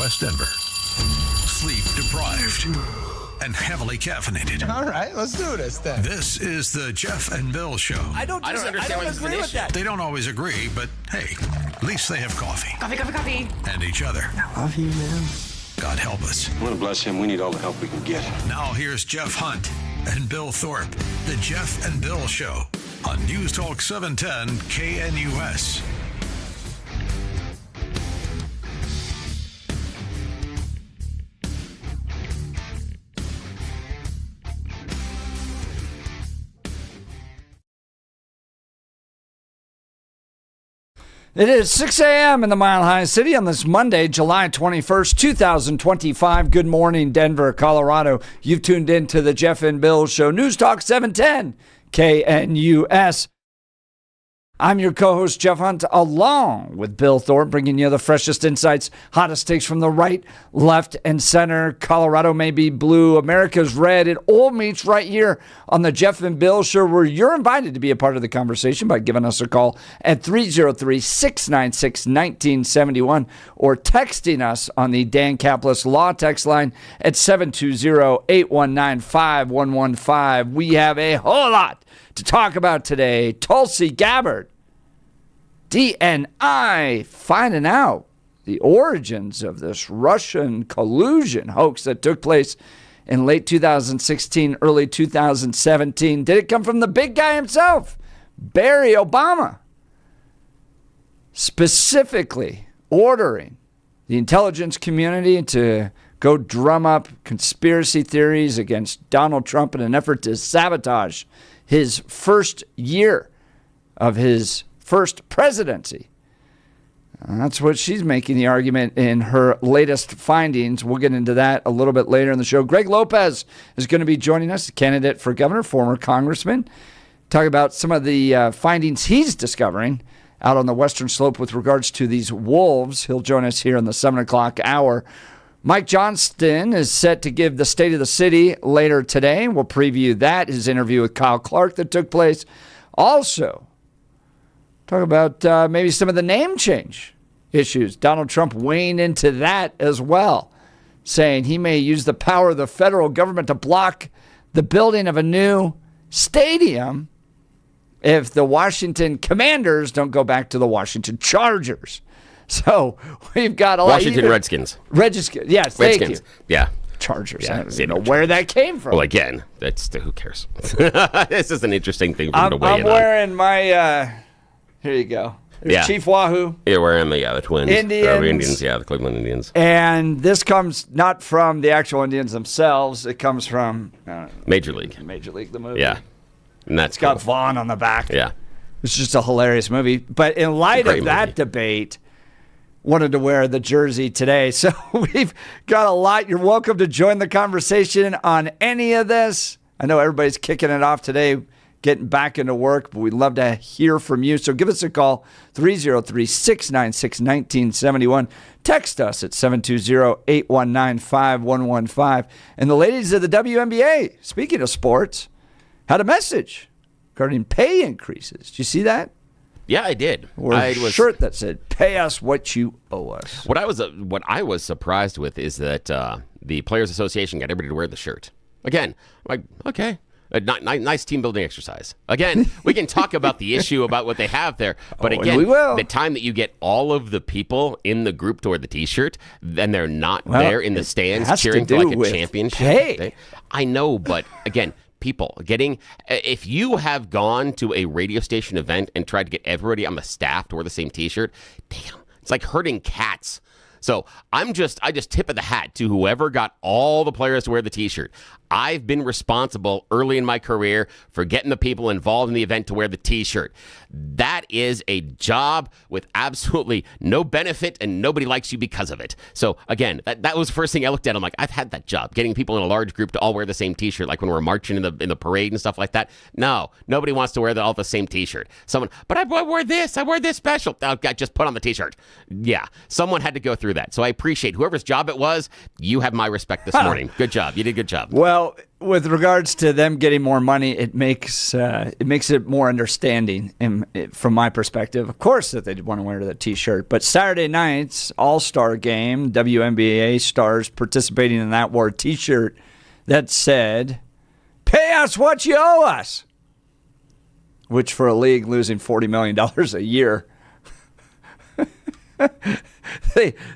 West Denver. Sleep deprived and heavily caffeinated. All right, let's do this then. This is the Jeff and Bill Show. I don't agree with that. They don't always agree, but hey, at least they have coffee. Coffee. And each other. I love you, man. God help us. I want to bless him. We need all the help we can get. Now here's Jeff Hunt and Bill Thorpe. The Jeff and Bill Show on News Talk 710 KNUS. It is 6 a.m. in the Mile High City on this Monday, July 21st, 2025. Good morning, Denver, Colorado. You've tuned in to the Jeff and Bill Show, News Talk 710 KNUS. I'm your co-host, Jeff Hunt, along with Bill Thorpe, bringing you the freshest insights, hottest takes from the right, left, and center. Colorado may be blue, America's red. It all meets right here on the Jeff and Bill Show, where you're invited to be a part of the conversation by giving us a call at 303-696-1971 or texting us on the Dan Caplis Law text line at 720-819-5115. We have a whole lot to talk about today. Tulsi Gabbard, DNI, finding out the origins of this Russian collusion hoax that took place in late 2016, early 2017. Did it come from the big guy himself, Barry Obama, specifically ordering the intelligence community to go drum up conspiracy theories against Donald Trump in an effort to sabotage his first year of his first presidency? That's what she's making the argument in her latest findings. We'll get into that a little bit later in the show. Greg Lopez is going to be joining us, candidate for governor, former congressman, talk about some of the findings he's discovering out on the Western Slope with regards to these wolves. He'll join us here in the 7 o'clock hour. Mike Johnston is set to give the State of the City later today. We'll preview that, his interview with Kyle Clark that took place. Also, talk about maybe some of the name change issues. Donald Trump weighing into that as well, saying he may use the power of the federal government to block the building of a new stadium if the Washington Commanders don't go back to the Washington Chargers. So we've got a lot. Washington Redskins. Redskins. Yes, thank you. Yeah. Chargers. Yeah, I don't know where that came from. Well, again, who cares? This is an interesting thing for him to weigh in on. I'm wearing my, here you go. Yeah. Chief Wahoo. You're wearing the Twins. Indians. The Cleveland Indians. And this comes not from the actual Indians themselves. It comes from Major League. Major League, the movie. Yeah. And that's it's got Vaughn on the back. Yeah. It's just a hilarious movie. But in light of that debate, wanted to wear the jersey today. So we've got a lot. You're welcome to join the conversation on any of this. I know everybody's kicking it off today, getting back into work, but we'd love to hear from you. So give us a call, 303-696-1971. Text us at 720-819-5115. And the ladies of the WNBA, speaking of sports, had a message regarding pay increases. Did you see that? Yeah, I did. Or a shirt that said, "Pay us what you owe us." What I was surprised with is that the Players Association got everybody to wear the shirt. Again, like, okay, nice team building exercise. Again, we can talk about the issue about what they have there, but again, the time that you get all of the people in the group to wear the T-shirt, then they're not there in the stands cheering for like a championship. Hey, I know, but again. People if you have gone to a radio station event and tried to get everybody on the staff to wear the same T-shirt, damn, it's like herding cats. So I just tip of the hat to whoever got all the players to wear the T-shirt. I've been responsible early in my career for getting the people involved in the event to wear the T-shirt. That is a job with absolutely no benefit, and nobody likes you because of it. So again, that was the first thing I looked at. I'm like, I've had that job, getting people in a large group to all wear the same T-shirt, like when we're marching in the parade and stuff like that. No, nobody wants to wear all the same T-shirt. But I wore this. I wore this special. Oh, God, just put on the T-shirt. Yeah, someone had to go through through that. So I appreciate whoever's job it was. You have my respect this morning. Good job. You did a good job. Well, with regards to them getting more money, it makes it more understanding from my perspective. Of course, that they want to wear the T-shirt, but Saturday night's All Star Game WNBA stars participating in that wore a T-shirt that said, "Pay us what you owe us," which for a league losing $40 million a year.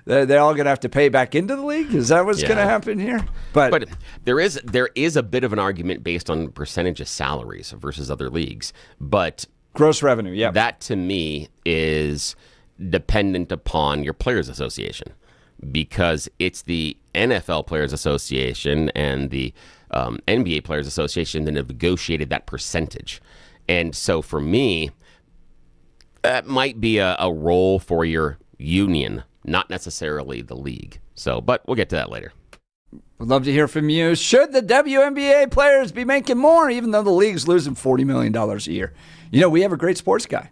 They're all going to have to pay back into the league? Is that what's going to happen here? But there is a bit of an argument based on percentage of salaries versus other leagues. But gross revenue, yeah. That to me is dependent upon your Players Association, because it's the NFL Players Association and the NBA Players Association that have negotiated that percentage. And so for me, that might be a role for your union, not necessarily the league. So, but we'll get to that later. We'd love to hear from you. Should the WNBA players be making more, even though the league's losing $40 million a year? You know, we have a great sports guy.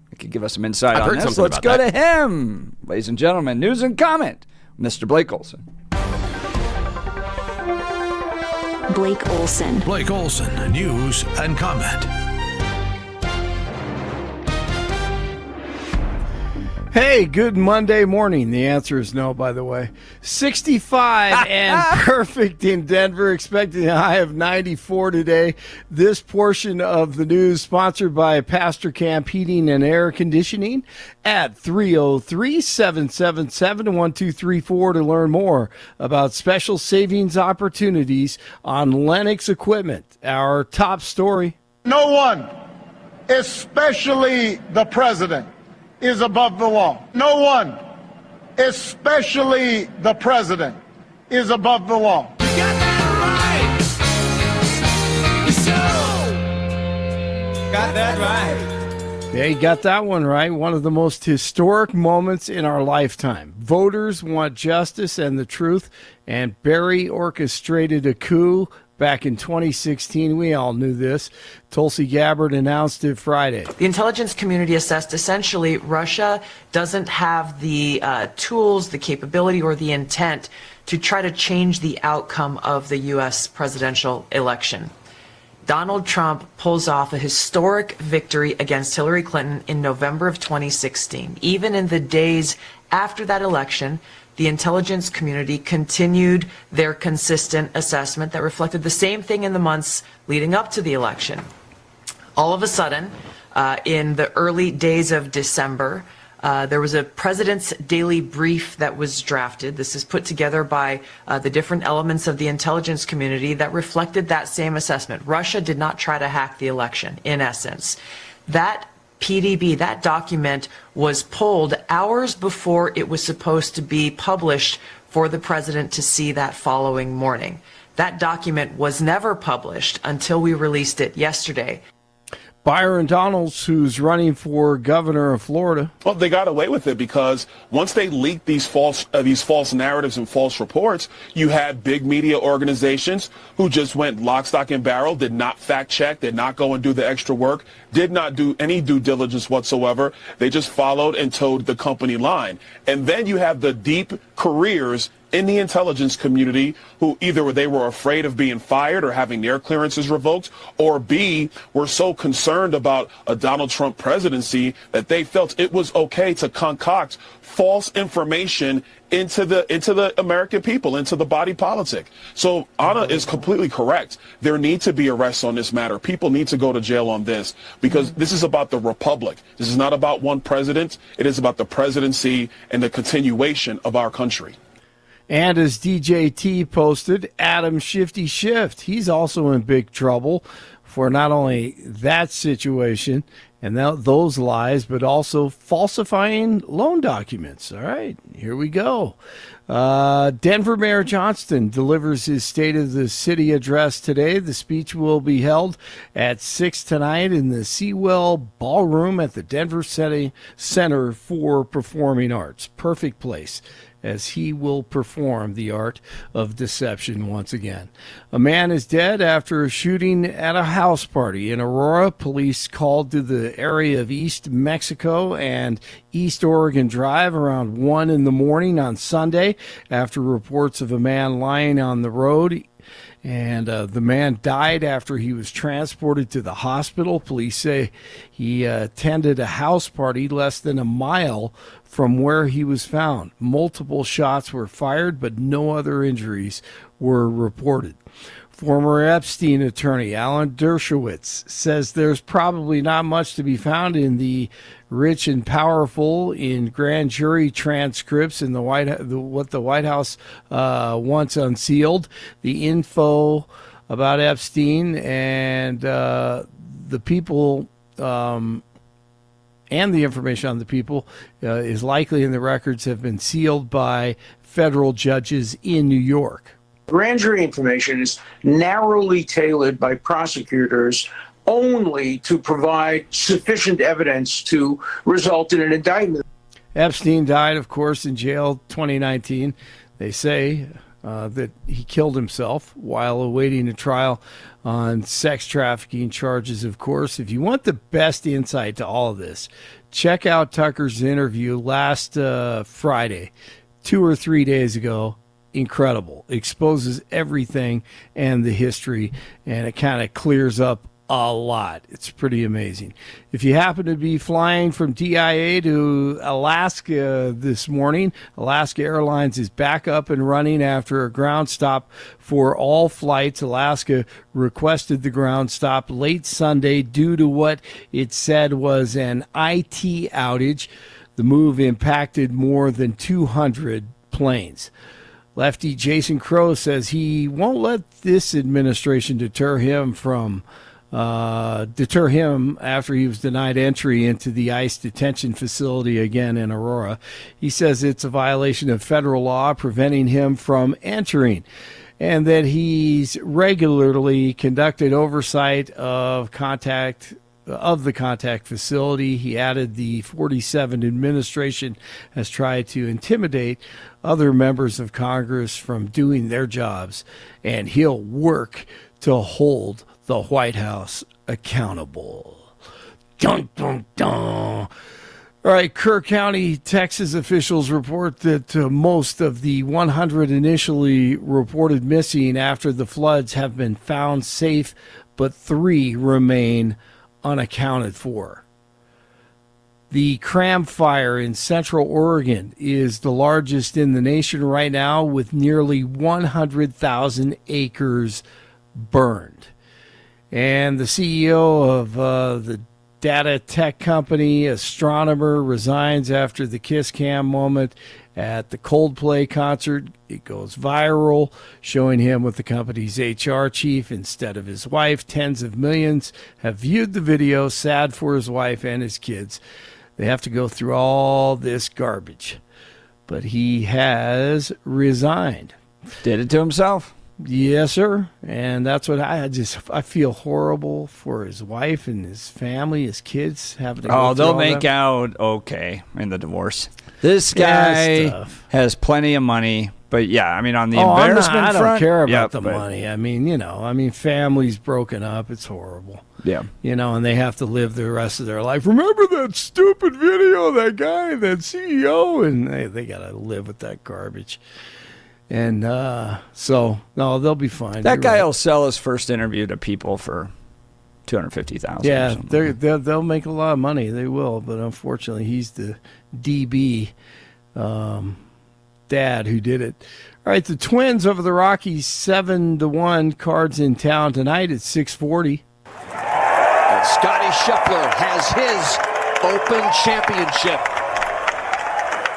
He could give us some insight on this. Let's go to him. Ladies and gentlemen, news and comment, Mr. Blake Olson. Blake Olson. Blake Olson, news and comment. Hey, good Monday morning. The answer is no, by the way. 65 and perfect in Denver, expecting a high of 94 today. This portion of the news sponsored by Pastor Camp Heating and Air Conditioning at 303-777-1234 to learn more about special savings opportunities on Lennox equipment. Our top story. No one, especially the president, is above the law. No one, especially the president, is above the law. You got that right. So, got that right. Yeah, you got that one right. One of the most historic moments in our lifetime. Voters want justice and the truth, and Barry orchestrated a coup back in 2016. We all knew this. Tulsi Gabbard announced it Friday. The intelligence community assessed essentially Russia doesn't have the tools, the capability, or the intent to try to change the outcome of the U.S. presidential election. Donald Trump pulls off a historic victory against Hillary Clinton in November of 2016. Even in the days after that election, the intelligence community continued their consistent assessment that reflected the same thing in the months leading up to the election. All of a sudden, in the early days of December, there was a president's daily brief that was drafted. This is put together by the different elements of the intelligence community that reflected that same assessment. Russia did not try to hack the election, in essence. That PDB, that document, was pulled hours before it was supposed to be published for the president to see that following morning. That document was never published until we released it yesterday. Byron Donalds, who's running for governor of Florida. Well, they got away with it because once they leaked these false narratives and false reports, you had big media organizations who just went lock, stock, and barrel, did not fact check, did not go and do the extra work, did not do any due diligence whatsoever. They just followed and towed the company line. And then you have the deep careers in the intelligence community who either they were afraid of being fired or having their clearances revoked, or B, were so concerned about a Donald Trump presidency that they felt it was okay to concoct false information into the American people, into the body politic. So Anna is completely correct. There need to be arrests on this matter. People need to go to jail on this because this is about the republic. This is not about one president. It is about the presidency and the continuation of our country. And as DJT posted, Adam Shifty Shift, he's also in big trouble for not only that situation and those lies, but also falsifying loan documents. All right, here we go. Denver Mayor Johnston delivers his State of the City address today. The speech will be held at 6 tonight in the Sewell Ballroom at the Denver Center for Performing Arts. Perfect place. as he will perform the art of deception once again. A man is dead after a shooting at a house party in Aurora. Police called to the area of East Mexico and East Oregon Drive around 1 in the morning on Sunday after reports of a man lying on the road. And the man died after he was transported to the hospital. Police say he attended a house party less than a mile from where he was found. Multiple shots were fired, but no other injuries were reported. Former Epstein attorney Alan Dershowitz says there's probably not much to be found in the rich and powerful in grand jury transcripts in what the White House wants unsealed. The info about Epstein and the people and the information on the people is likely in the records have been sealed by federal judges in New York. Grand jury information is narrowly tailored by prosecutors only to provide sufficient evidence to result in an indictment. Epstein died, of course, in jail 2019. They say that he killed himself while awaiting a trial on sex trafficking charges, of course. If you want the best insight to all of this, check out Tucker's interview last Friday, 2 or 3 days ago. Incredible. Exposes everything and the history, and it kind of clears up a lot. It's pretty amazing. If you happen to be flying from DIA to Alaska this morning, Alaska Airlines is back up and running after a ground stop for all flights. Alaska requested the ground stop late Sunday due to what it said was an IT outage. The move impacted more than 200 planes. Lefty Jason Crow says he won't let this administration deter him after he was denied entry into the ICE detention facility again in Aurora. He says it's a violation of federal law preventing him from entering, and that he's regularly conducted oversight of the contact facility. He added the 47 administration has tried to intimidate other members of Congress from doing their jobs, and he'll work to hold the White House accountable. Dun, dun, dun. All right, Kerr County, Texas officials report that most of the 100 initially reported missing after the floods have been found safe, but 3 remain unaccounted for. The Cram Fire in Central Oregon is the largest in the nation right now, with nearly 100,000 acres burned. And the CEO of the data tech company Astronomer resigns after the kiss cam moment at the Coldplay concert. It goes viral, showing him with the company's HR chief instead of his wife. Tens of millions have viewed the video, sad for his wife and his kids. They have to go through all this garbage. But he has resigned. Did it to himself. Yes, sir. And that's what I feel horrible for his wife and his family, his kids having to go through they'll all make that. out okay in the divorce. This guy has plenty of money, but yeah, I mean, on the embarrassment I front, don't care about the money. I mean, family's broken up. It's horrible. Yeah. And they have to live the rest of their life. Remember that stupid video, that guy, that CEO? And they got to live with that garbage. And so, no, they'll be fine. That guy will sell his first interview to people for $250,000. Yeah, they'll make a lot of money. They will, but unfortunately, he's the DB dad who did it. All right, the Twins over the Rockies, 7-1. Cards in town tonight at 6:40. And Scotty Scheffler has his Open Championship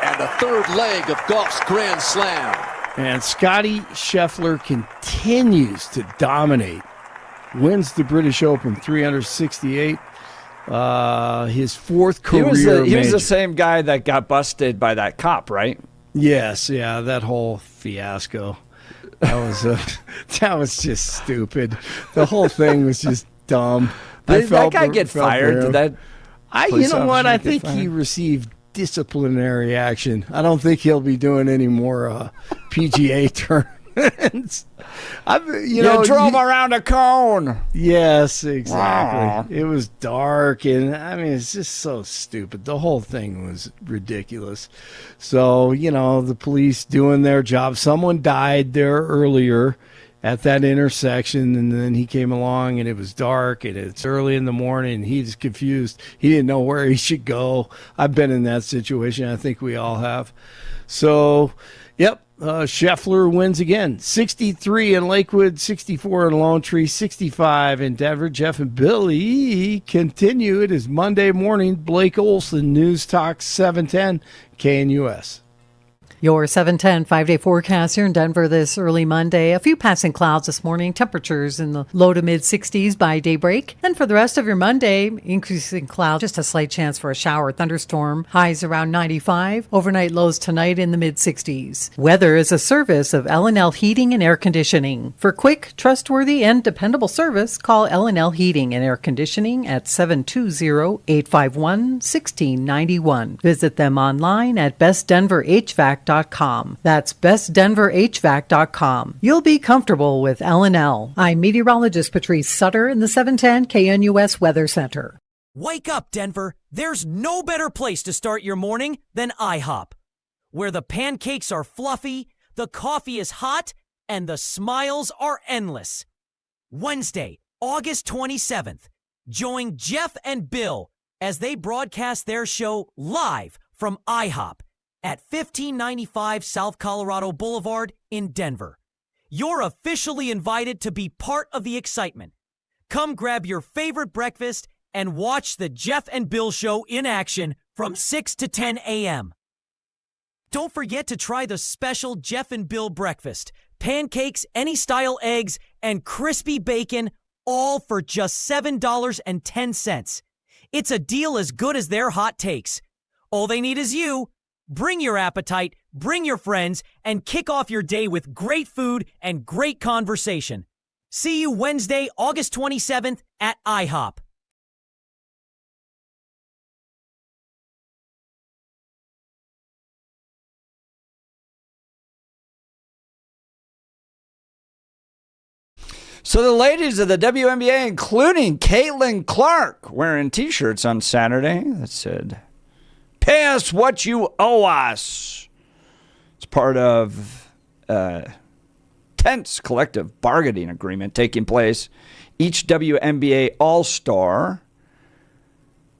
and the third leg of golf's Grand Slam. And Scotty Scheffler continues to dominate. Wins the British Open, 368. His fourth career He was major. the same guy that got busted by that cop, right? Yes, yeah, that whole fiasco. That was just stupid. The whole thing was just dumb. Did that guy get fired? Did that? You know what? I think he received disciplinary action. I don't think he'll be doing any more PGA tournaments. You drove around a cone. Yes, exactly. It was dark, and I mean, it's just so stupid. The whole thing was ridiculous. So, the police doing their job. Someone died there earlier at that intersection, and then he came along, and it was dark, and it's early in the morning, and he's confused. He didn't know where he should go. I've been in that situation. I think we all have. So, yep. Scheffler wins again. 63 in Lakewood, 64 in Lone Tree, 65 in Denver. Jeff and Billy continue. It is Monday morning. Blake Olson, News Talk 710 KNUS. Your 710 5-day forecast here in Denver this early Monday. A few passing clouds this morning. Temperatures in the low to mid 60s by daybreak. And for the rest of your Monday, increasing clouds, just a slight chance for a shower, thunderstorm. Highs around 95. Overnight lows tonight in the mid 60s. Weather is a service of L&L Heating and Air Conditioning. For quick, trustworthy, and dependable service, call L&L Heating and Air Conditioning at 720-851-1691. Visit them online at bestdenverhvac.com. That's bestdenverhvac.com. You'll be comfortable with L&L. I'm meteorologist Patrice Sutter in the 710 KNUS Weather Center. Wake up, Denver. There's no better place to start your morning than IHOP, where the pancakes are fluffy, the coffee is hot, and the smiles are endless. Wednesday, August 27th, join Jeff and Bill as they broadcast their show live from IHOP at 1595 South Colorado Boulevard in Denver. You're officially invited to be part of the excitement. Come grab your favorite breakfast and watch the Jeff and Bill Show in action from 6 to 10 a.m. Don't forget to try the special Jeff and Bill breakfast. Pancakes, any style eggs, and crispy bacon, all for just $7.10. It's a deal as good as their hot takes. All they need is you. Bring your appetite, bring your friends, and kick off your day with great food and great conversation. See you Wednesday, August 27th at IHOP. So the ladies of the WNBA, including Caitlin Clark, wearing T-shirts on Saturday that said, "Pay us what you owe us." It's part of a tense collective bargaining agreement taking place. Each WNBA All-Star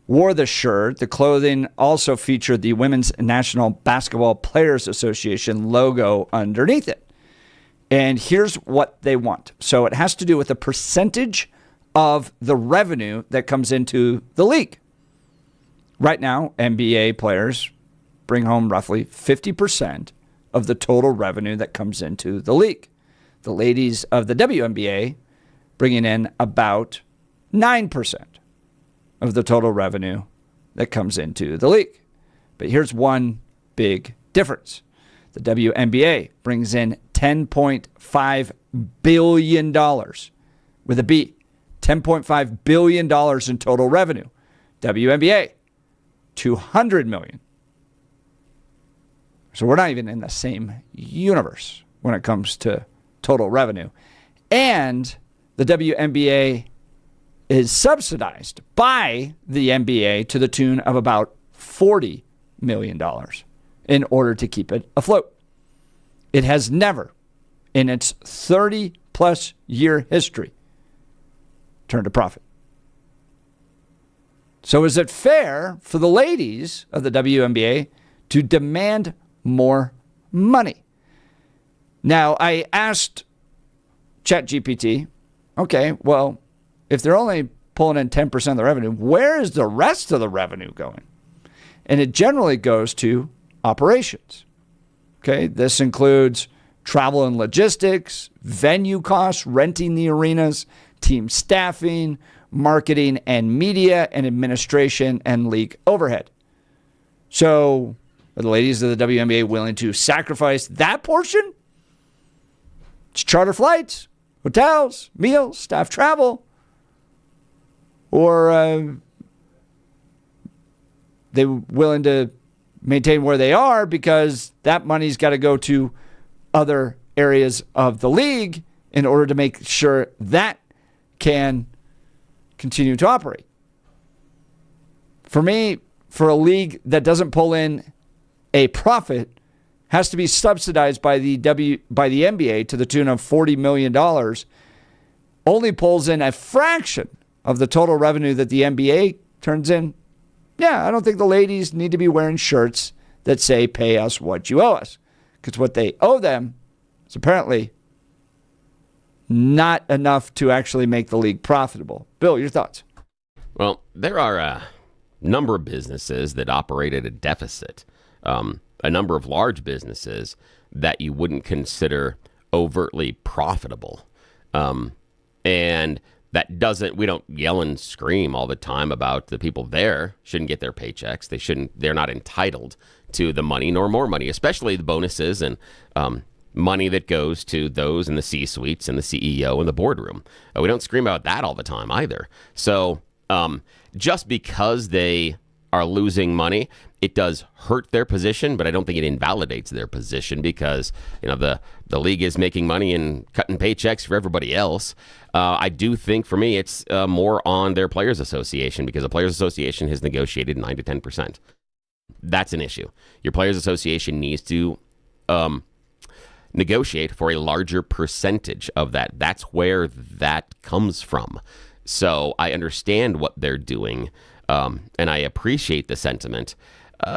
wore the shirt. The clothing also featured the Women's National Basketball Players Association logo underneath it. And here's what they want. So it has to do with the percentage of the revenue that comes into the league. Right now, NBA players bring home roughly 50% of the total revenue that comes into the league. The ladies of the WNBA bringing in about 9% of the total revenue that comes into the league. But here's one big difference. The WNBA brings in $10.5 billion with a B. $10.5 billion in total revenue. WNBA, $200 million. So we're not even in the same universe when it comes to total revenue. And the WNBA is subsidized by the NBA to the tune of about $40 million in order to keep it afloat. It has never, in its 30-plus year history, turned a profit. So is it fair for the ladies of the WNBA to demand more money? Now, I asked ChatGPT, okay, well, if they're only pulling in 10% of the revenue, where is the rest of the revenue going? And it generally goes to operations. Okay, this includes travel and logistics, venue costs, renting the arenas, team staffing, marketing and media, and administration and league overhead. So are the ladies of the WNBA willing to sacrifice that portion? It's charter flights, hotels, meals, staff travel, or they willing to maintain where they are because that money's got to go to other areas of the league in order to make sure that can continue to operate. For me, for a league that doesn't pull in a profit, has to be subsidized by the NBA to the tune of $40 million, only pulls in a fraction of the total revenue that the NBA turns in. Yeah, I don't think the ladies need to be wearing shirts that say, pay us what you owe us. Because what they owe them is apparently not enough to actually make the league profitable. Bill, your thoughts? Well, there are a number of businesses that operate at a deficit. A number of large businesses that you wouldn't consider overtly profitable. And that doesn't, we don't yell and scream all the time about the people there shouldn't get their paychecks. They're not entitled to the money nor more money, especially the bonuses and money that goes to those in the C-suites and the CEO and the boardroom. We don't scream about that all the time either. So just because they are losing money, it does hurt their position, but I don't think it invalidates their position because, you know, the league is making money and cutting paychecks for everybody else. I do think for me it's more on their Players Association because the Players Association has negotiated 9 to 10%. That's an issue. Your Players Association needs to negotiate for a larger percentage of that. That's where that comes from. So I understand what they're doing, and I appreciate the sentiment.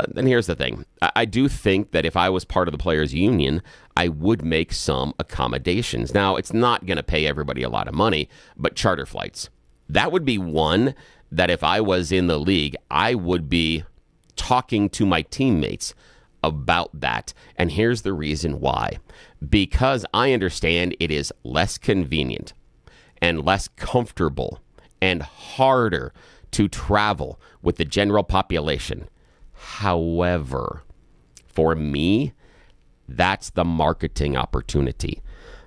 Then here's the thing. I do think that if I was part of the players' union, I would make some accommodations. Now, it's not going to pay everybody a lot of money, but charter flights. That would be one that if I was in the league, I would be talking to my teammates about that. And here's the reason why. Because I understand it is less convenient and less comfortable and harder to travel with the general population. However, for me, that's the marketing opportunity.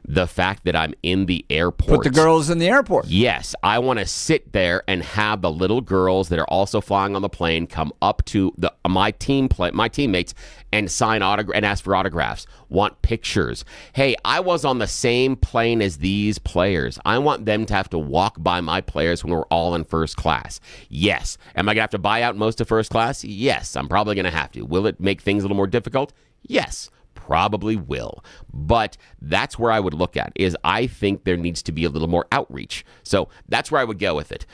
The fact that I'm in the airport. Put the girls in the airport. Yes. I want to sit there and have the little girls that are also flying on the plane come up to my teammates and sign and ask for autographs, want pictures. Hey, I was on the same plane as these players. I want them to have to walk by my players when we're all in first class. Yes. Am I going to have to buy out most of first class? Yes. I'm probably going to have to. Will it make things a little more difficult? Yes. Probably will. But that's where I would look at is I think there needs to be a little more outreach. So that's where I would go with it.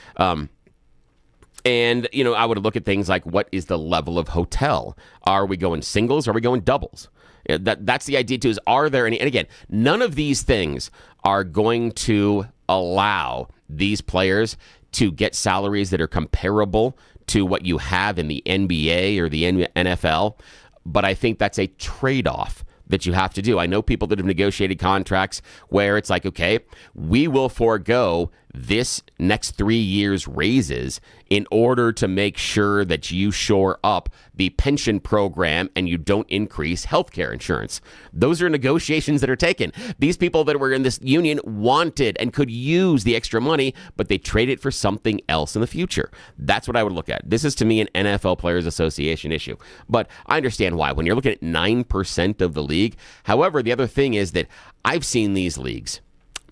And, you know, I would look at things like what is the level of hotel? Are we going singles? Are we going doubles? That's the idea too, is are there any, and again, none of these things are going to allow these players to get salaries that are comparable to what you have in the NBA or the NFL. But I think that's a trade-off that you have to do. I know people that have negotiated contracts where it's like, okay, we will forego this next 3 years raises in order to make sure that you shore up the pension program and you don't increase healthcare insurance. Those are negotiations that are taken. These people that were in this union wanted and could use the extra money, but they trade it for something else in the future. That's what I would look at. This is, to me, an NFL Players Association issue. But I understand why. When you're looking at 9% of the league, however, the other thing is that I've seen these leagues,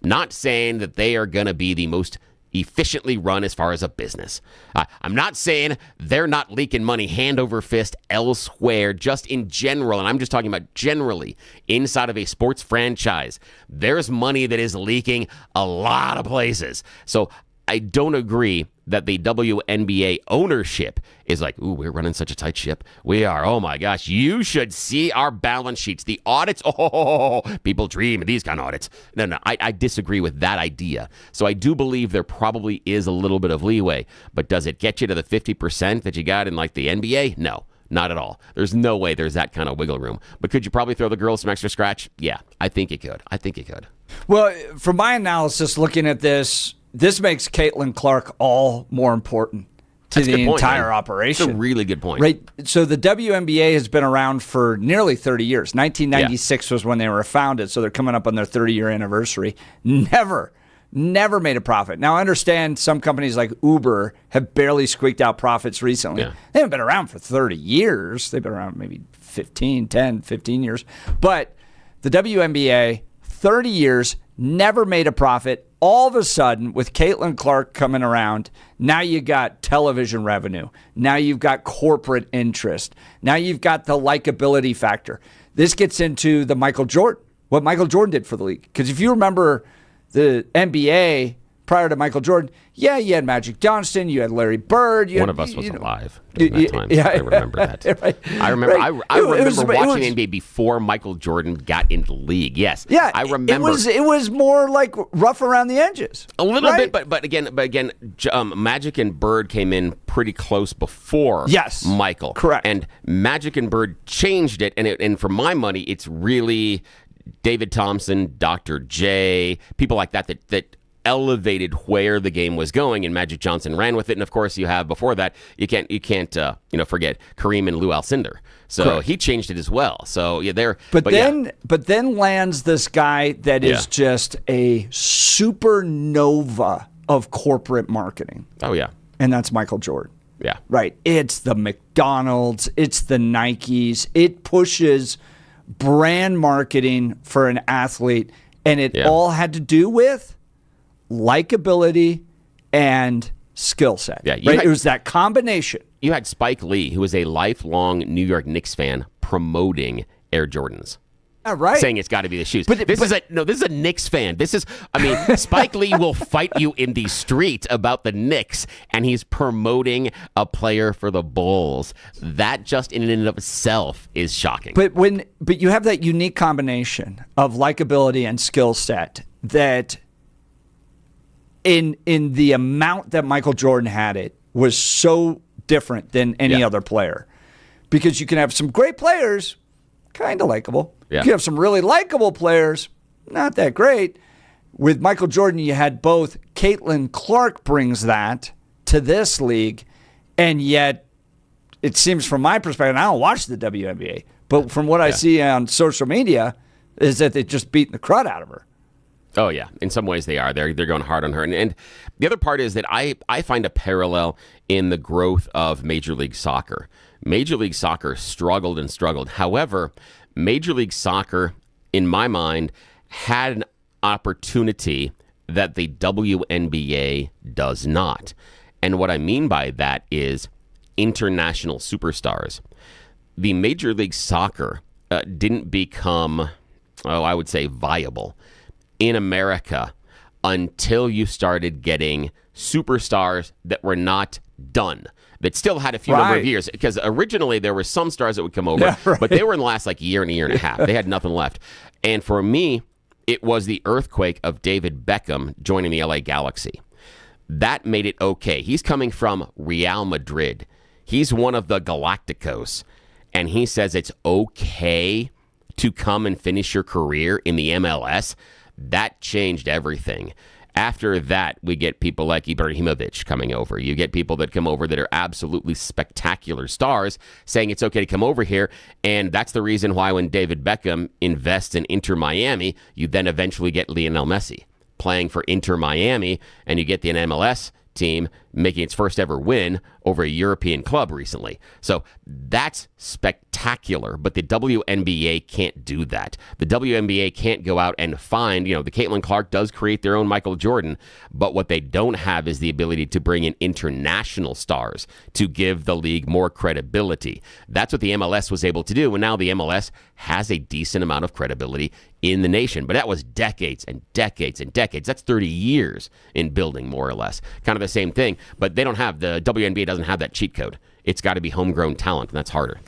not saying that they are going to be the most efficiently run as far as a business. I'm not saying they're not leaking money hand over fist elsewhere, just in general, and I'm just talking about generally inside of a sports franchise. There's money that is leaking a lot of places. So I don't agree that the WNBA ownership is like, ooh, we're running such a tight ship. We are. Oh, my gosh. You should see our balance sheets. The audits. Oh, people dream of these kind of audits. No, I disagree with that idea. So I do believe there probably is a little bit of leeway. But does it get you to the 50% that you got in like the NBA? No. Not at all. There's no way there's that kind of wiggle room. But could you probably throw the girls some extra scratch? Yeah, I think you could. Well, from my analysis, looking at this makes Caitlin Clark all more important to the entire operation. That's a really good point. Right. So the WNBA has been around for nearly 30 years. 1996 was when they were founded, so they're coming up on their 30-year anniversary. Never never made a profit. Now, I understand some companies like Uber have barely squeaked out profits recently. Yeah. They haven't been around for 30 years. They've been around maybe 15 years. But the WNBA, 30 years, never made a profit. All of a sudden, with Caitlin Clark coming around, now you got television revenue. Now you've got corporate interest. Now you've got the likability factor. This gets into the what Michael Jordan did for the league. Because if you remember the NBA prior to Michael Jordan, you had Magic Johnson, you had Larry Bird. One of us was alive during that time. Yeah, I remember that. Right. I remember. Right. I remember watching NBA before Michael Jordan got into the league. Yes. Yeah, I remember. It was more like rough around the edges. A little right? bit, but again, Magic and Bird came in pretty close before. Yes. Michael. Correct. And Magic and Bird changed it, and for my money, it's really David Thompson, Dr. J, people like that elevated where the game was going, and Magic Johnson ran with it. And of course, you have before that, you can't forget Kareem and Lou Alcindor. So Correct. he changed it as well. So yeah, there. But then lands this guy that is just a supernova of corporate marketing. Oh yeah, and that's Michael Jordan. Yeah, right. It's the McDonald's. It's the Nikes. It pushes brand marketing for an athlete, and it all had to do with likability and skill set. Yeah, right? It was that combination. You had Spike Lee, who was a lifelong New York Knicks fan, promoting Air Jordans. Right. Saying it's got to be the shoes. This is a Knicks fan. Spike Lee will fight you in the street about the Knicks, and he's promoting a player for the Bulls. That just in and of itself is shocking. But you have that unique combination of likability and skill set that in the amount that Michael Jordan had it was so different than any other player. Because you can have some great players, kind of likable. Yeah. You have some really likable players, not that great. With Michael Jordan, you had both. Caitlin Clark brings that to this league, and yet it seems from my perspective, I don't watch the WNBA, but from what I see on social media, is that they're just beating the crud out of her. Oh, yeah. In some ways they are. They're going hard on her. And the other part is that I find a parallel in the growth of Major League Soccer. Major League Soccer struggled and struggled. However, Major League Soccer, in my mind, had an opportunity that the WNBA does not. And what I mean by that is international superstars. The Major League Soccer didn't become, I would say, viable in America until you started getting superstars that were not done, that still had a few number of years. Because originally there were some stars that would come over, but they were in the last year and a half. They had nothing left. And for me, it was the earthquake of David Beckham joining the LA Galaxy. That made it okay. He's coming from Real Madrid. He's one of the Galacticos. And he says it's okay to come and finish your career in the MLS. That changed everything. After that, we get people like Ibrahimovic coming over. You get people that come over that are absolutely spectacular stars saying it's okay to come over here. And that's the reason why when David Beckham invests in Inter Miami, you then eventually get Lionel Messi playing for Inter Miami, and you get the MLS team making its first ever win over a European club recently. So that's spectacular, but the WNBA can't do that. The WNBA can't go out and find, the Caitlin Clark does create their own Michael Jordan, but what they don't have is the ability to bring in international stars to give the league more credibility. That's what the MLS was able to do, and now the MLS has a decent amount of credibility in the nation, but that was decades and decades and decades. That's 30 years in building, more or less. Kind of the same thing, but the WNBA doesn't have that cheat code. It's got to be homegrown talent, and that's harder.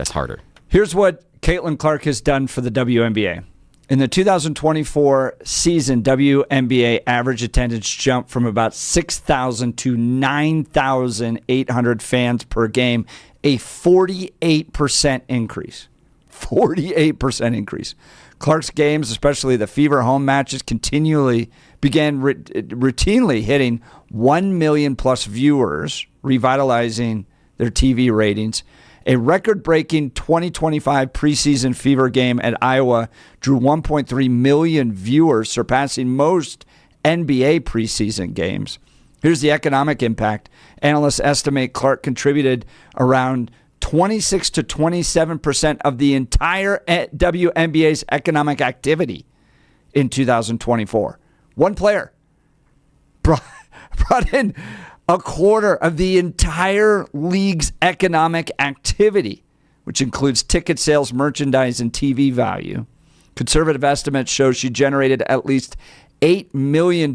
Here's what Caitlin Clark has done for the WNBA. In the 2024 season, WNBA average attendance jumped from about 6,000 to 9,800 fans per game, a 48% increase. 48% increase. Clark's games, especially the Fever home matches, continually began routinely hitting 1 million plus viewers, revitalizing their TV ratings. A record-breaking 2025 preseason Fever game at Iowa drew 1.3 million viewers, surpassing most NBA preseason games. Here's the economic impact. Analysts estimate Clark contributed around 26 to 27% of the entire WNBA's economic activity in 2024. One player brought in a quarter of the entire league's economic activity, which includes ticket sales, merchandise, and TV value. Conservative estimates show she generated at least $8 million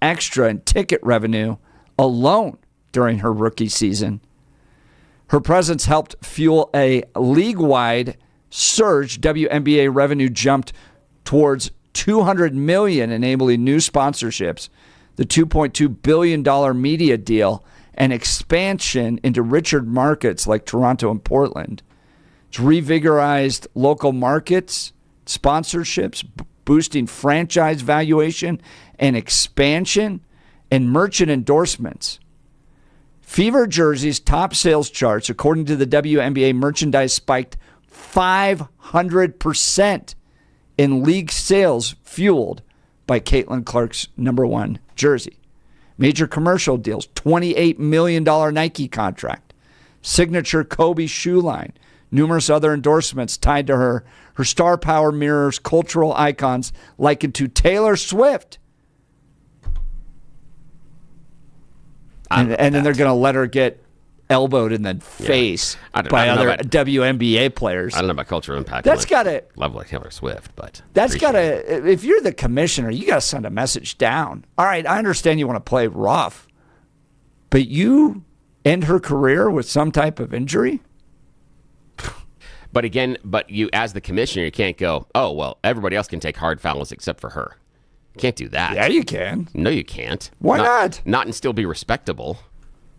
extra in ticket revenue alone during her rookie season. Her presence helped fuel a league-wide surge. WNBA revenue jumped towards $200 million, enabling new sponsorships, the $2.2 billion media deal, and expansion into richer markets like Toronto and Portland. It's revigorized local markets, sponsorships, boosting franchise valuation and expansion, and merchant endorsements. Fever jerseys top sales charts, according to the WNBA merchandise, spiked 500% in league sales, fueled by Caitlin Clark's #1 jersey. Major commercial deals, $28 million Nike contract, signature Kobe shoe line, numerous other endorsements tied to her star power mirrors cultural icons likened to Taylor Swift. And then they're going to let her get elbowed in the face by other WNBA players. I don't know about cultural impact. That's got to love like Taylor Swift, but that's got to. If you're the commissioner, you got to send a message down. All right, I understand you want to play rough, but you end her career with some type of injury. But again, you as the commissioner, you can't go, oh well, everybody else can take hard fouls except for her. You can't do that. Yeah, you can. No, you can't. Why not? Not and still be respectable.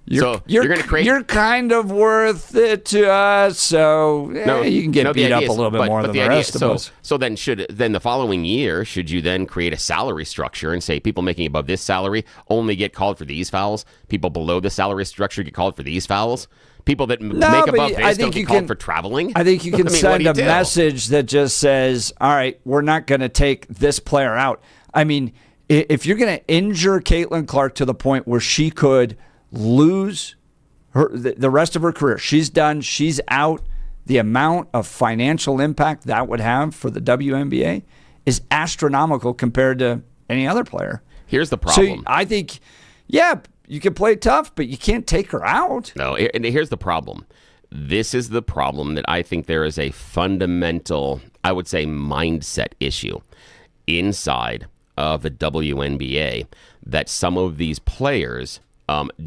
You're going to create. You're kind of worth it to us, so you can get beat up a little bit more than the rest of us. So then, the following year, should you then create a salary structure and say people making above this salary only get called for these fouls? People below the salary structure get called for these fouls? People that make above this don't get called for traveling? I think you can send a message that just says, all right, we're not going to take this player out. I mean, if you're going to injure Caitlin Clark to the point where she could lose the rest of her career, she's done, she's out, the amount of financial impact that would have for the WNBA is astronomical compared to any other player. Here's the problem. So I think, you can play tough, but you can't take her out. No, and here's the problem. This is the problem that I think there is a fundamental, I would say, mindset issue inside of the WNBA that some of these players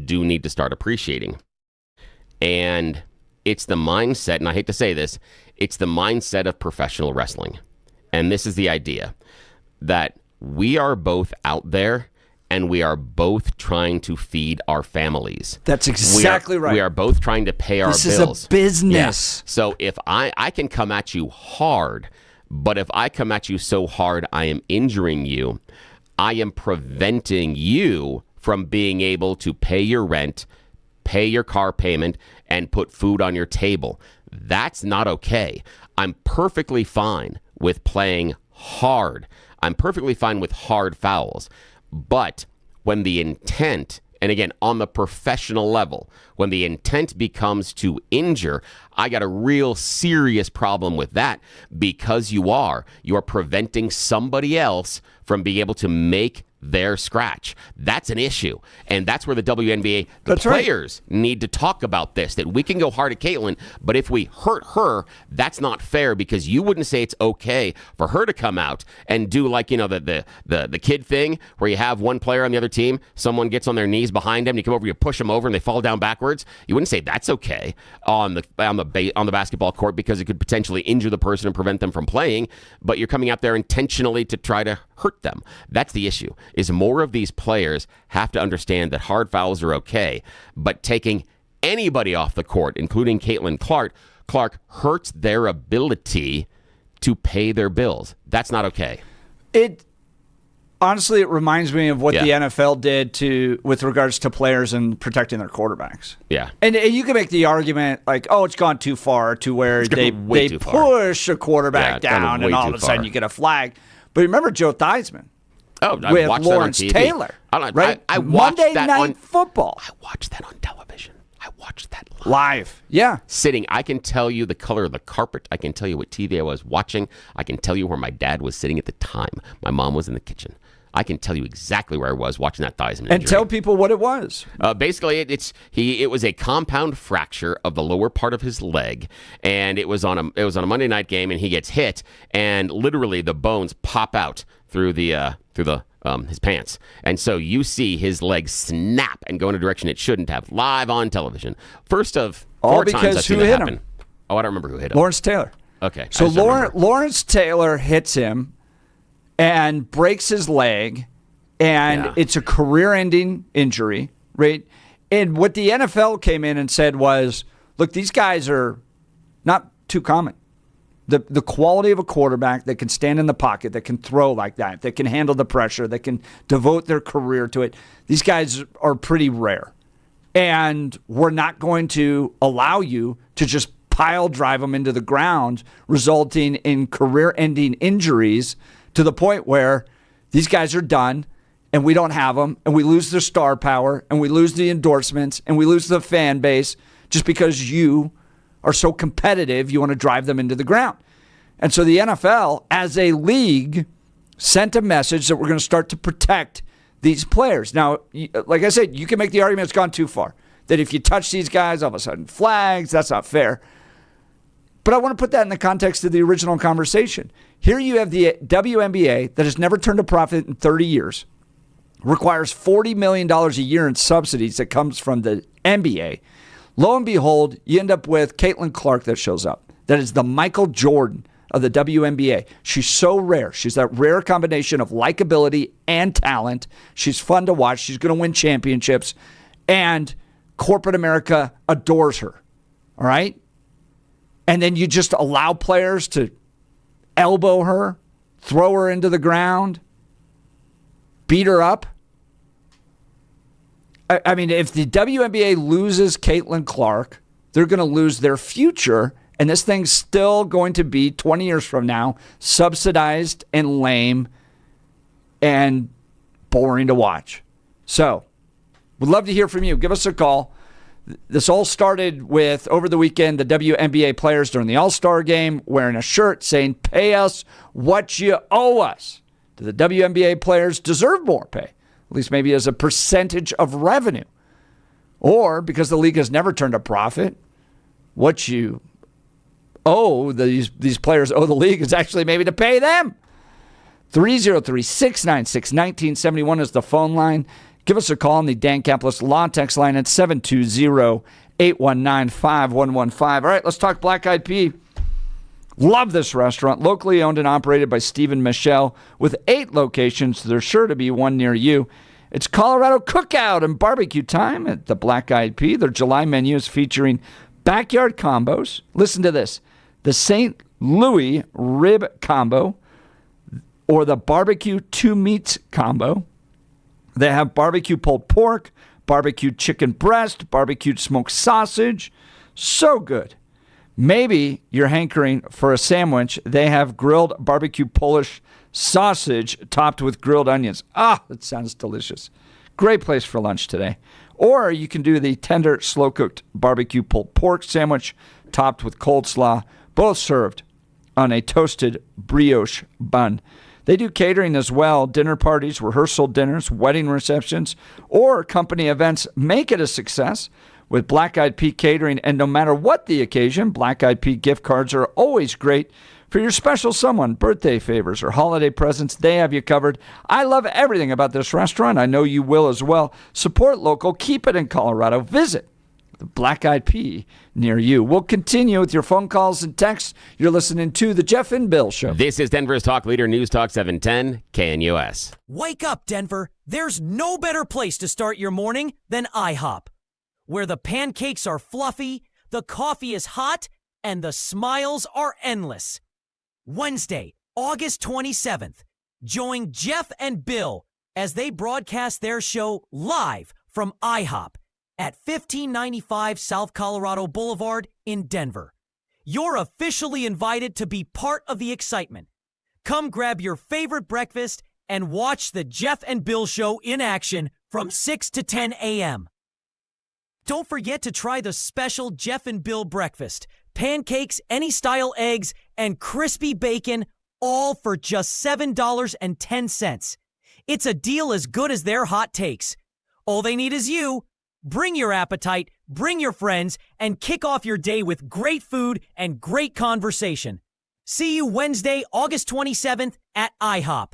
do need to start appreciating. And it's the mindset, and I hate to say this, it's the mindset of professional wrestling. And this is the idea that we are both out there and we are both trying to feed our families. That's exactly right. We are both trying to pay our bills. This is a business. Yeah. So if I can come at you hard, but if I come at you so hard I am injuring you, I am preventing you from being able to pay your rent, pay your car payment, and put food on your table. That's not okay. I'm perfectly fine with playing hard. I'm perfectly fine with hard fouls. But when the intent, and again, on the professional level, when the intent becomes to injure, I got a real serious problem with that because you are preventing somebody else from being able to make their scratch. That's an issue. And that's where the WNBA, players need to talk about this, that we can go hard at Caitlin, but if we hurt her, that's not fair because you wouldn't say it's okay for her to come out and do like, the kid thing where you have one player on the other team, someone gets on their knees behind him, you come over, you push them over and they fall down backwards. You wouldn't say that's okay on the basketball court because it could potentially injure the person and prevent them from playing, but you're coming out there intentionally to try to hurt them. That's the issue, is more of these players have to understand that hard fouls are okay, but taking anybody off the court, including Caitlin Clark hurts their ability to pay their bills. That's not okay. Honestly, it reminds me of what the NFL did with regards to players and protecting their quarterbacks. Yeah. And you can make the argument like, oh, it's gone too far to where they push a quarterback down and all of a sudden you get a flag. But remember Joe Theismann. Oh, I with watched Lawrence that on TV. Taylor. Right? I watched Monday that Night Football. I watched that on television. I watched that live. Yeah. Sitting. I can tell you the color of the carpet. I can tell you what TV I was watching. I can tell you where my dad was sitting at the time. My mom was in the kitchen. I can tell you exactly where I was watching that Theismann injury. And tell people what it was. Basically, it was a compound fracture of the lower part of his leg, and it was on a Monday night game, and he gets hit, and literally the bones pop out through his pants, and so you see his leg snap and go in a direction it shouldn't have live on television. First of all 4 because times I've seen who it hit happen. him? Oh, I don't remember who hit him. Lawrence Taylor. Okay, so Lawrence Taylor hits him and breaks his leg, and it's a career-ending injury, right? And what the NFL came in and said was, look, these guys are not too common. The quality of a quarterback that can stand in the pocket, that can throw like that can handle the pressure, that can devote their career to it, these guys are pretty rare. And we're not going to allow you to just pile drive them into the ground, resulting in career-ending injuries to the point where these guys are done and we don't have them and we lose their star power and we lose the endorsements and we lose the fan base just because you are so competitive, you want to drive them into the ground. And so the NFL, as a league, sent a message that we're going to start to protect these players. Now, like I said, you can make the argument it's gone too far, that if you touch these guys, all of a sudden flags, that's not fair. But I want to put that in the context of the original conversation. Here you have the WNBA that has never turned a profit in 30 years, requires $40 million a year in subsidies that comes from the NBA. Lo and behold, you end up with Caitlin Clark that shows up. That is the Michael Jordan of the WNBA. She's so rare. She's that rare combination of likability and talent. She's fun to watch. She's going to win championships. And corporate America adores her. All right? And then you just allow players to elbow her, throw her into the ground, beat her up. I mean, if the WNBA loses Caitlin Clark, they're going to lose their future, and this thing's still going to be, 20 years from now, subsidized and lame and boring to watch. So, we'd love to hear from you. Give us a call. This all started with, over the weekend, the WNBA players during the All Star Game wearing a shirt saying, "Pay us what you owe us." Do the WNBA players deserve more pay? At least maybe as a percentage of revenue. Or, because the league has never turned a profit, what you owe, these players owe the league, is actually maybe to pay them. 303-696-1971 is the phone line. Give us a call on the Dan Caplis Law Text line at 720-819-5115. All right, let's talk Black Eyed Pea. Love this restaurant. Locally owned and operated by Stephen Michelle. With 8 locations, there's sure to be one near you. It's Colorado cookout and barbecue time at the Black Eyed Pea. Their July menu is featuring backyard combos. Listen to this. The St. Louis rib combo or the barbecue 2 meats combo. They have barbecue pulled pork, barbecue chicken breast, barbecued smoked sausage. So good. Maybe you're hankering for a sandwich. They have grilled barbecue Polish sausage topped with grilled onions. Ah, that sounds delicious. Great place for lunch today. Or you can do the tender, slow-cooked barbecue pulled pork sandwich topped with coleslaw, both served on a toasted brioche bun. They do catering as well, dinner parties, rehearsal dinners, wedding receptions, or company events. Make it a success with Black Eyed Pea Catering. And no matter what the occasion, Black Eyed Pea gift cards are always great for your special someone, birthday favors, or holiday presents. They have you covered. I love everything about this restaurant. I know you will as well. Support local. Keep it in Colorado. Visit the Black Eyed Pea near you. We'll continue with your phone calls and texts. You're listening to The Jeff and Bill Show. This is Denver's Talk Leader, News Talk 710 KNUS. Wake up, Denver. There's no better place to start your morning than IHOP, where the pancakes are fluffy, the coffee is hot, and the smiles are endless. Wednesday, August 27th, join Jeff and Bill as they broadcast their show live from IHOP at 1595 South Colorado Boulevard in Denver. You're officially invited to be part of the excitement. Come grab your favorite breakfast and watch the Jeff and Bill Show in action from 6 to 10 a.m. Don't forget to try the special Jeff and Bill breakfast. Pancakes, any style eggs, and crispy bacon, all for just $7.10. It's a deal as good as their hot takes. All they need is you. Bring your appetite, bring your friends, and kick off your day with great food and great conversation. See you Wednesday, August 27th at IHOP.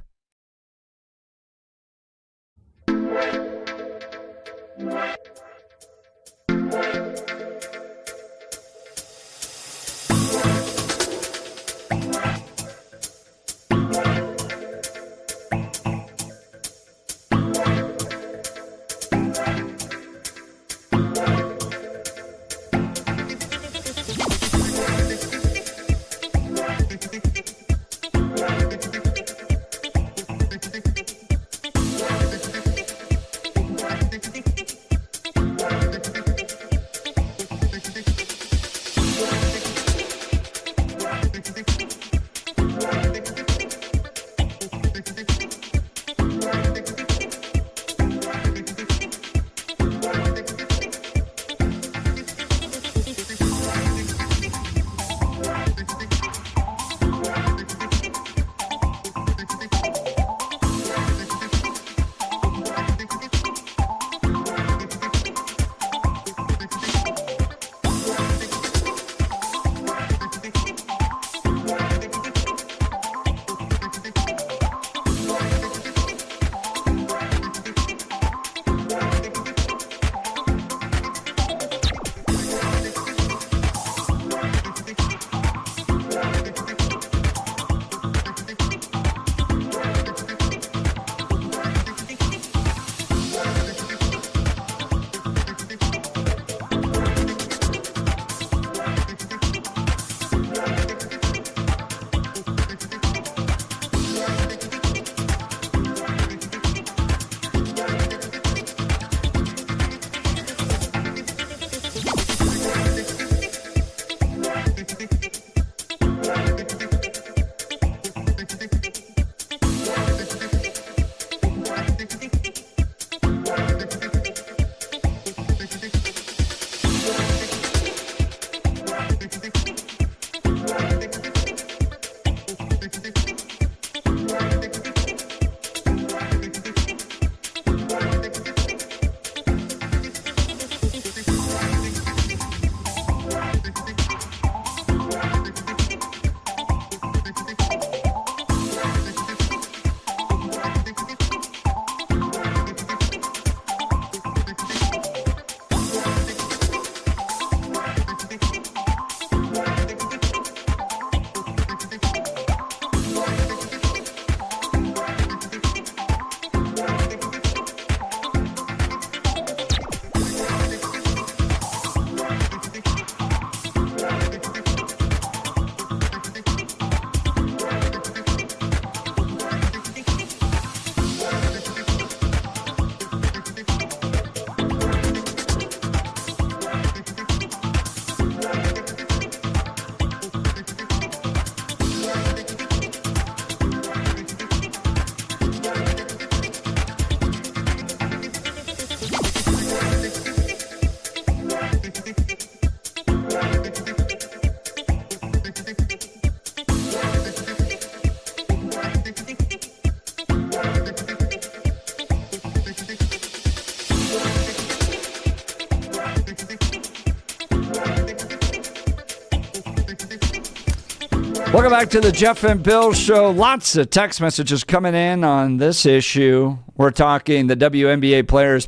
Welcome back to the Jeff and Bill Show. Lots of text messages coming in on this issue. We're talking the WNBA players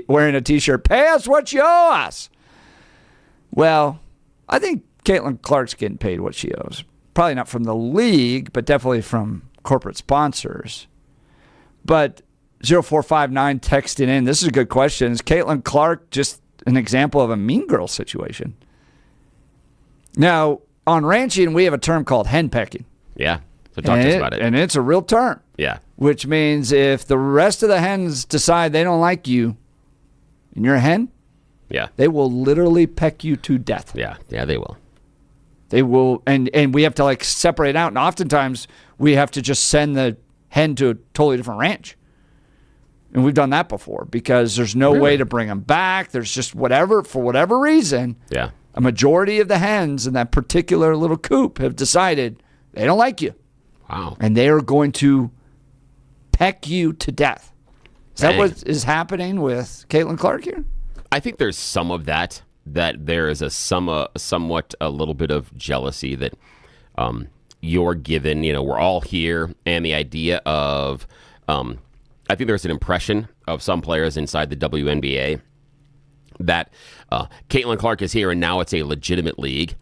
wearing a T-shirt. Pay us what you owe us. Well, I think Caitlin Clark's getting paid what she owes. Probably not from the league, but definitely from corporate sponsors. But 0459 texting in. This is a good question. Is Caitlin Clark just an example of a mean girl situation? Now, on ranching, we have a term called henpecking. Yeah. So talk to us about it. And it's a real term. Yeah. Which means if the rest of the hens decide they don't like you and you're a hen, yeah, they will literally peck you to death. Yeah. Yeah, they will. They will, and we have to like separate out. And oftentimes we have to just send the hen to a totally different ranch. And we've done that before because there's no way to bring them back. There's just for whatever reason, a majority of the hens in that particular little coop have decided they don't like you. Wow. And they are going to peck you to death. Is that what is happening with Caitlin Clark here? I think there's some of that there is somewhat a little bit of jealousy that you're given, we're all here. And the idea of, I think there's an impression of some players inside the WNBA that Caitlin Clark is here and now it's a legitimate league.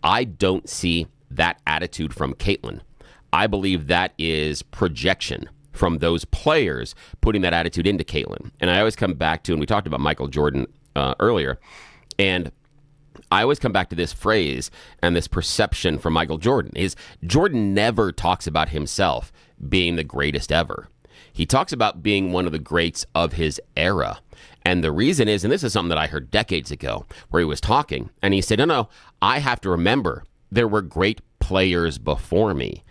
I don't see that attitude from Caitlin. I believe that is projection from those players putting that attitude into Caitlin. And I always come back to, and we talked about Michael Jordan earlier, and I always come back to this phrase and this perception from Michael Jordan is Jordan never talks about himself being the greatest ever. He talks about being one of the greats of his era. And the reason is, and this is something that I heard decades ago, where he was talking, and he said, no, I have to remember there were great players before me.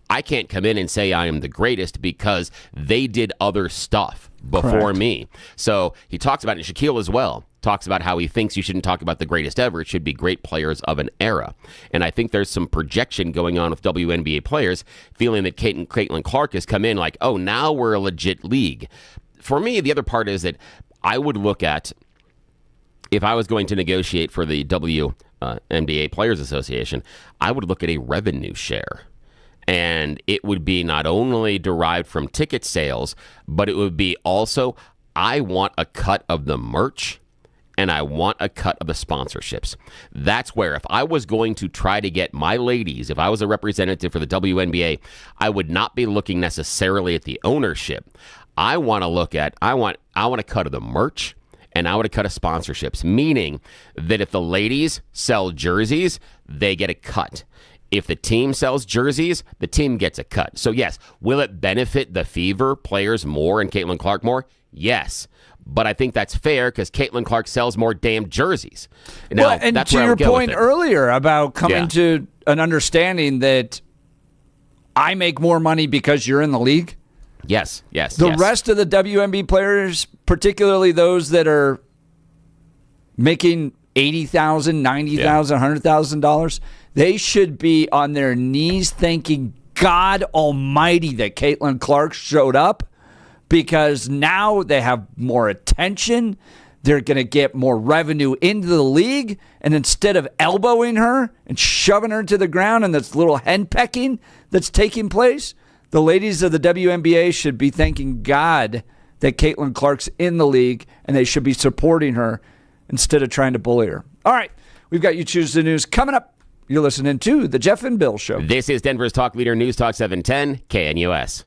I can't come in and say I am the greatest because they did other stuff before me. So he talks about it, and Shaquille as well, talks about how he thinks you shouldn't talk about the greatest ever. It should be great players of an era. And I think there's some projection going on with WNBA players feeling that Caitlin Clark has come in like, oh, now we're a legit league. For me, the other part is that I would look at, if I was going to negotiate for the WNBA Players Association, I would look at a revenue share. And it would be not only derived from ticket sales, but it would be also, I want a cut of the merch and I want a cut of the sponsorships. That's where, if I was going to try to get my ladies, if I was a representative for the WNBA, I would not be looking necessarily at the ownership. I want to look at, I want a cut of the merch and I want a cut of sponsorships, meaning that if the ladies sell jerseys, they get a cut. If the team sells jerseys, the team gets a cut. So yes, will it benefit the Fever players more and Caitlin Clark more? Yes. But I think that's fair because Caitlin Clark sells more damn jerseys. Now, and that's to where your point earlier about coming to an understanding that I make more money because you're in the league. Yes. The rest of the WNBA players, particularly those that are making $80,000, $90,000, $100,000, they should be on their knees thanking God Almighty that Caitlin Clark showed up, because now they have more attention. They're going to get more revenue into the league. And instead of elbowing her and shoving her to the ground and this little henpecking that's taking place, the ladies of the WNBA should be thanking God that Caitlin Clark's in the league, and they should be supporting her instead of trying to bully her. All right, we've got You Choose the News coming up. You're listening to The Jeff and Bill Show. This is Denver's Talk Leader, News Talk 710, KNUS.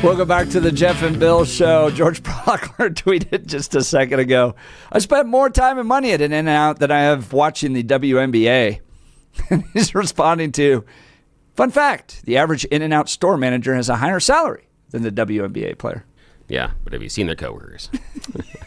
Welcome back to the Jeff and Bill Show. George Prochler tweeted just a second ago, I spent more time and money at an In-N-Out than I have watching the WNBA. And he's responding to, fun fact, the average In-N-Out store manager has a higher salary than the WNBA player. Yeah, but have you seen their coworkers?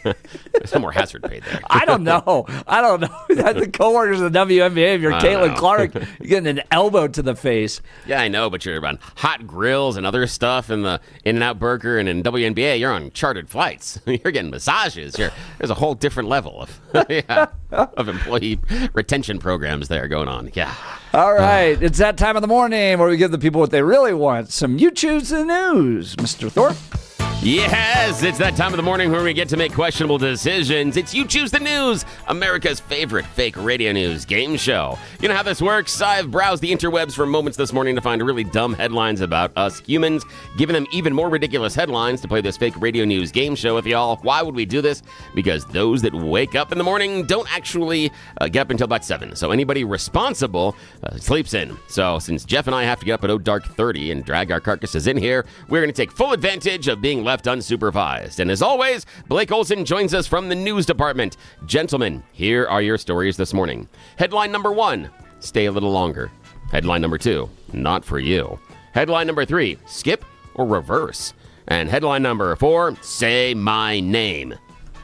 There's no more hazard pay there. I don't know. The coworkers of the WNBA, if you're Caitlin Clark, you're getting an elbow to the face. Yeah, I know, but you're on hot grills and other stuff in the In-N-Out Burger, and in WNBA, you're on chartered flights. You're getting massages. There's a whole different level of employee retention programs there going on. Yeah. All right. It's that time of the morning where we give the people what they really want. Some You Choose the News. Mr. Thorpe. Yes, it's that time of the morning where we get to make questionable decisions. It's You Choose the News, America's favorite fake radio news game show. You know how this works? I've browsed the interwebs for moments this morning to find really dumb headlines about us humans, giving them even more ridiculous headlines to play this fake radio news game show with y'all. Why would we do this? Because those that wake up in the morning don't actually get up until about 7. So anybody responsible sleeps in. So since Jeff and I have to get up at dark 30 and drag our carcasses in here, we're going to take full advantage of being left unsupervised. And as always, Blake Olson joins us from the news department. Gentlemen, here are your stories this morning. Headline number 1, stay a little longer. Headline number 2, not for you. Headline number 3, skip or reverse. And headline number 4, say my name.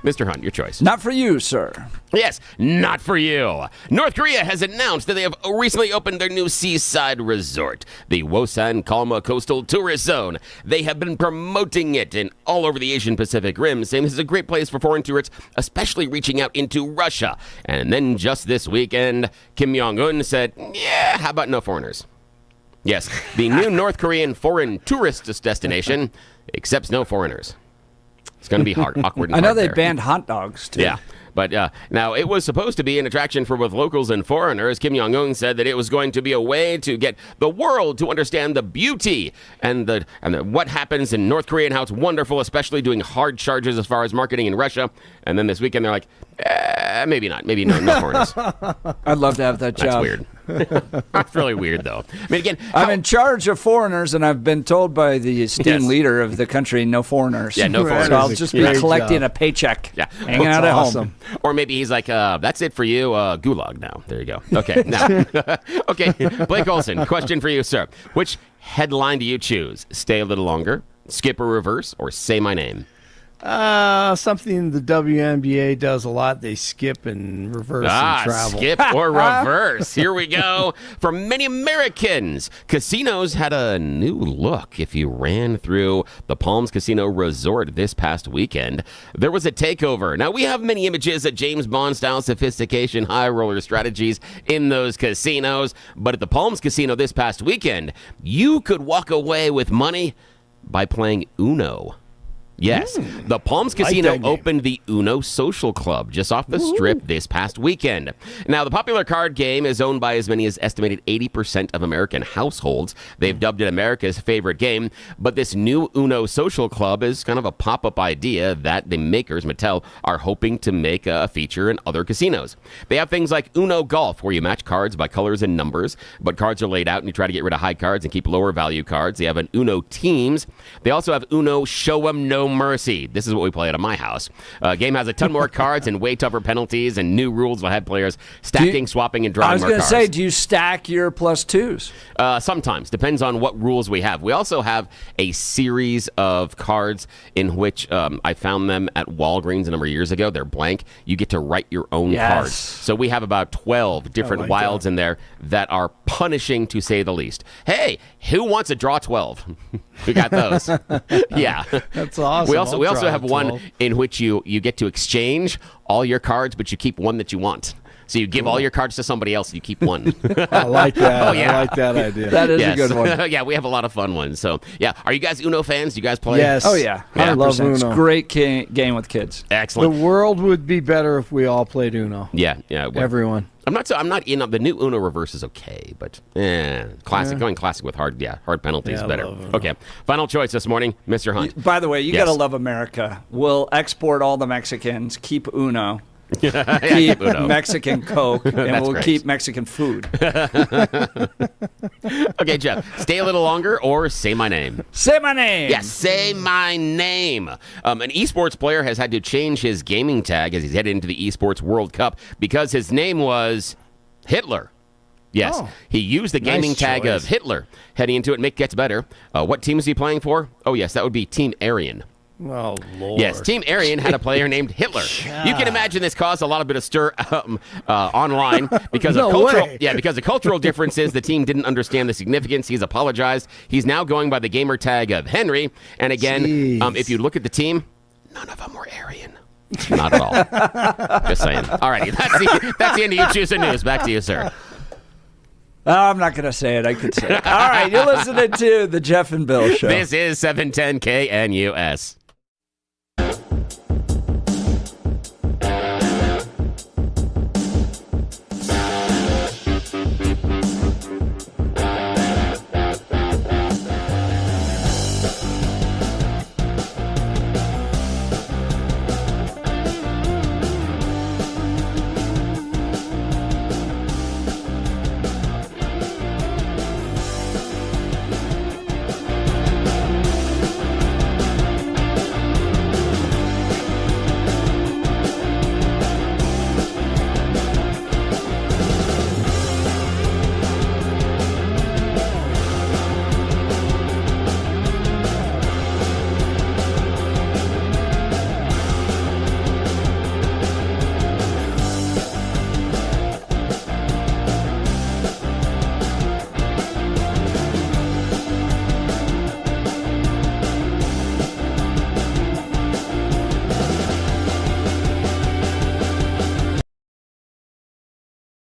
Mr. Hunt, your choice. Not for you, sir. Yes, not for you. North Korea has announced that they have recently opened their new seaside resort, the Wosan Kalma Coastal Tourist Zone. They have been promoting it all over the Asian Pacific Rim, saying this is a great place for foreign tourists, especially reaching out into Russia. And then just this weekend, Kim Jong-un said, yeah, how about no foreigners? Yes, the new North Korean foreign tourist destination accepts no foreigners. It's going to be awkward and I know hard they there. banned hot dogs, too. Yeah. But now, it was supposed to be an attraction for both locals and foreigners. Kim Jong-un said that it was going to be a way to get the world to understand the beauty and what happens in North Korea and how it's wonderful, especially doing hard charges as far as marketing in Russia. And then this weekend, they're like, maybe not. Maybe no foreigners. I'd love to have that job. That's weird. That's really weird, though. I mean, again, I'm in charge of foreigners, and I've been told by the esteemed leader of the country, no foreigners. Yeah, no foreigners. So I'll just be collecting a paycheck, hanging out at home. Or maybe he's like, that's it for you, gulag now. There you go. Okay, now, okay, Blake Olson, question for you, sir. Which headline do you choose? Stay a little longer, skip or reverse, or say my name? Something the WNBA does a lot. They skip and reverse and travel. Skip or reverse. Here we go. For many Americans, casinos had a new look. If you ran through the Palms Casino Resort this past weekend, there was a takeover. Now, we have many images of James Bond-style sophistication, high roller strategies in those casinos. But at the Palms Casino this past weekend, you could walk away with money by playing Uno. Yes, the Palms Casino opened the Uno Social Club just off the Strip this past weekend. Now, the popular card game is owned by as many as estimated 80% of American households. They've dubbed it America's favorite game, but this new Uno Social Club is kind of a pop-up idea that the makers, Mattel, are hoping to make a feature in other casinos. They have things like Uno Golf, where you match cards by colors and numbers, but cards are laid out and you try to get rid of high cards and keep lower value cards. They have an Uno Teams. They also have Uno Show 'em No Mercy. This is what we play at my house. Game has a ton more cards and way tougher penalties and new rules will have players stacking, swapping, and drawing more cards. I was going to say, do you stack your plus twos? Sometimes. Depends on what rules we have. We also have a series of cards in which I found them at Walgreens a number of years ago. They're blank. You get to write your own cards. So we have about 12 different wilds in there that are punishing, to say the least. Hey, who wants to draw 12? We got those. Yeah. That's awesome. We also have one in which you get to exchange all your cards, but you keep one that you want. So you give all your cards to somebody else, and you keep one. I like that. Oh, yeah. I like that idea. That is a good one. Yeah, we have a lot of fun ones. So, yeah. Are you guys Uno fans? Do you guys play? Yes. Oh, yeah. I love Uno. It's a great game with kids. Excellent. The world would be better if we all played Uno. Yeah. Everyone. I'm not in the new Uno reverse is okay, but classic going classic with hard penalties is better. Okay, final choice this morning, Mr. Hunt. By the way, you got to love America. We'll export all the Mexicans, keep Uno. keep Mexican Coke, and we'll great. keep Mexican food. Okay, Jeff, stay a little longer or say my name. Say my name. Yes, say my name. An esports player has had to change his gaming tag as he's headed into the esports World Cup because his name was Hitler. Yes, he used the gaming tag of Hitler heading into it. Mick gets better. What team is he playing for? Oh, yes, that would be Team Aryan. Oh, Lord. Yes, Team Aryan had a player named Hitler. You can imagine this caused a lot of bit of stir online because of cultural differences. The team didn't understand the significance. He's apologized. He's now going by the gamer tag of Henry. And again, if you look at the team, none of them were Aryan. Not at all. Just saying. All righty, that's the end of You Choose the News. Back to you, sir. I'm not going to say it. I could say it. All right, you're listening to the Jeff and Bill Show. This is 710 KNUS.